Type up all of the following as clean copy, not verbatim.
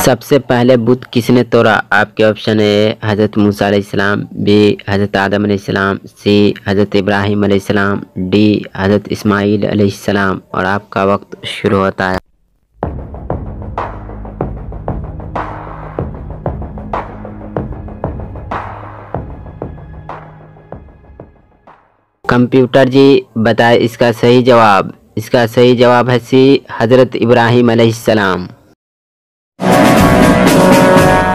सबसे पहले बुत किसने तोड़ा? आपके ऑप्शन ए हज़रत मूसा अलैहिस्सलाम, बी हज़रत आदम अलैहिस्सलाम, सी हज़रत इब्राहिम अलैहिस्सलाम, डी हज़रत इस्माइल अलैहिस्सलाम। और आपका वक्त शुरू होता है। कंप्यूटर जी बताए इसका सही जवाब। इसका सही जवाब है सी हज़रत इब्राहिम अलैहिस्सलाम।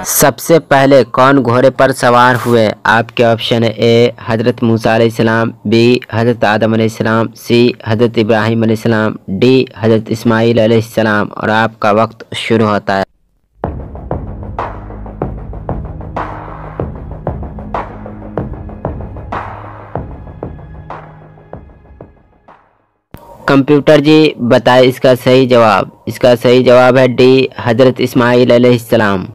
सबसे पहले कौन घोड़े पर सवार हुए? आपके ऑप्शन ए हज़रत मूसा अलैहिस्सलाम, बी हज़रत आदम अलैहिस्सलाम, सी हज़रत इब्राहिम अलैहिस्सलाम, डी हज़रत इस्माइल अलैहिस्सलाम। और आपका वक्त शुरू होता है। कंप्यूटर जी बताए इसका सही जवाब। इसका सही जवाब है डी हज़रत इस्माइल अलैहिस्सलाम।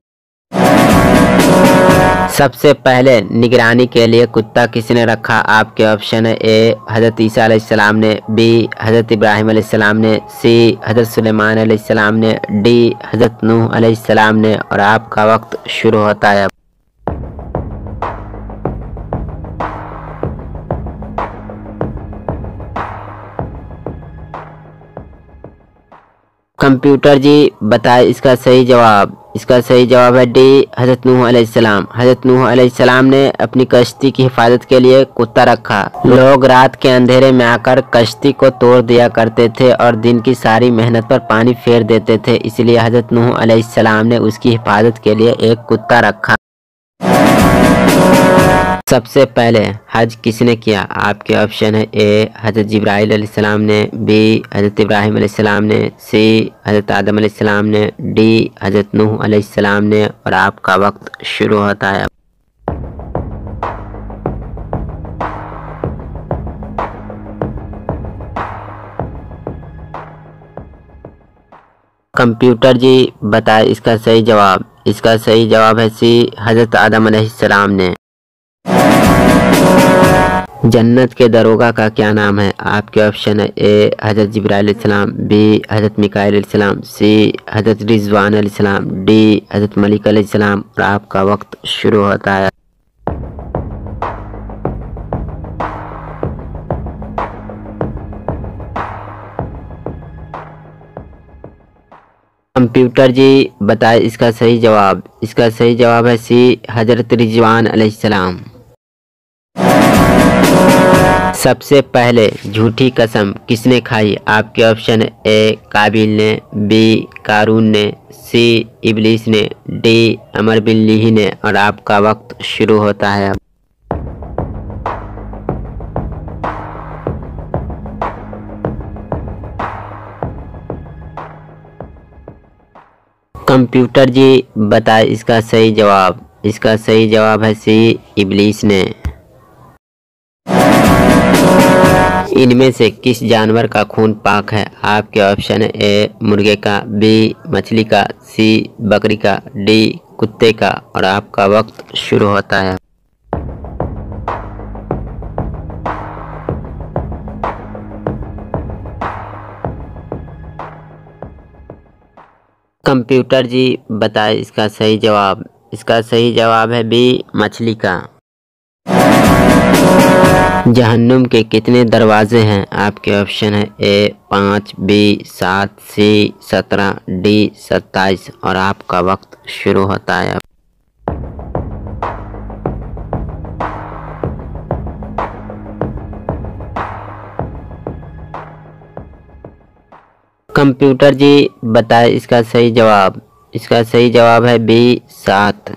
सबसे पहले निगरानी के लिए कुत्ता किसने रखा? आपके ऑप्शन है ए हज़रत ईसा अलैहिस्सलाम ने, बी हज़रत इब्राहिम अलैहिस्सलाम ने, सी हज़रत सुलेमान अलैहिस्सलाम ने, डी हज़रत नूह अलैहिस्सलाम ने। और आपका वक्त शुरू होता है। कंप्यूटर जी बताए इसका सही जवाब। इसका सही जवाब है डी हज़रत नूह अलैहिस्सलाम। हज़रत नूह अलैहिस्सलाम ने अपनी कश्ती की हिफाजत के लिए कुत्ता रखा। लोग रात के अंधेरे में आकर कश्ती को तोड़ दिया करते थे और दिन की सारी मेहनत पर पानी फेर देते थे, इसलिए हज़रत नूह अलैहिस्सलाम ने उसकी हिफाजत के लिए एक कुत्ता रखा। सबसे पहले हज किसने किया? आपके ऑप्शन है ए हज़रत जिब्राइल अलैहिस्सलाम ने, बी हज़रत इब्राहिम अलैहिस्सलाम ने, सी हज़रत आदम अलैहिस्सलाम ने, डी हज़रत नूह अलैहिस्सलाम ने। और आपका वक्त शुरू होता है। कंप्यूटर जी बताए इसका सही जवाब। इसका सही जवाब है सी हज़रत आदम अलैहिस्सलाम ने। जन्नत के दरोगा का क्या नाम है? आपके ऑप्शन है ए हज़रत जिब्राइल अलैहिस्सलाम, बी हज़रत मिकाईल अलैहिस्सलाम, सी हज़रत रिज़वान अलैहिस्सलाम, डी हज़रत मलिक अलैहिस्सलाम। और आपका वक्त शुरू होता है। कंप्यूटर जी बताए इसका सही जवाब। इसका सही जवाब है सी हज़रत रिज़वान अलैहिस्सलाम। सबसे पहले झूठी कसम किसने खाई? आपके ऑप्शन ए काबिल ने, बी कारून ने, सी इबलीस ने, डी अमर बिन लीही ने। और आपका वक्त शुरू होता है। कंप्यूटर जी बताए इसका सही जवाब। इसका सही जवाब है सी इबलीस ने। इनमें से किस जानवर का खून पाक है? आपके ऑप्शन है ए मुर्गे का, बी मछली का, सी बकरी का, डी कुत्ते का। और आपका वक्त शुरू होता है। कंप्यूटर जी बताए इसका सही जवाब। इसका सही जवाब है बी मछली का। जहन्नुम के कितने दरवाजे हैं? आपके ऑप्शन है ए 5, बी 7, सी 17, डी 27। और आपका वक्त शुरू होता है। कंप्यूटर जी बताए इसका सही जवाब। इसका सही जवाब है बी 7।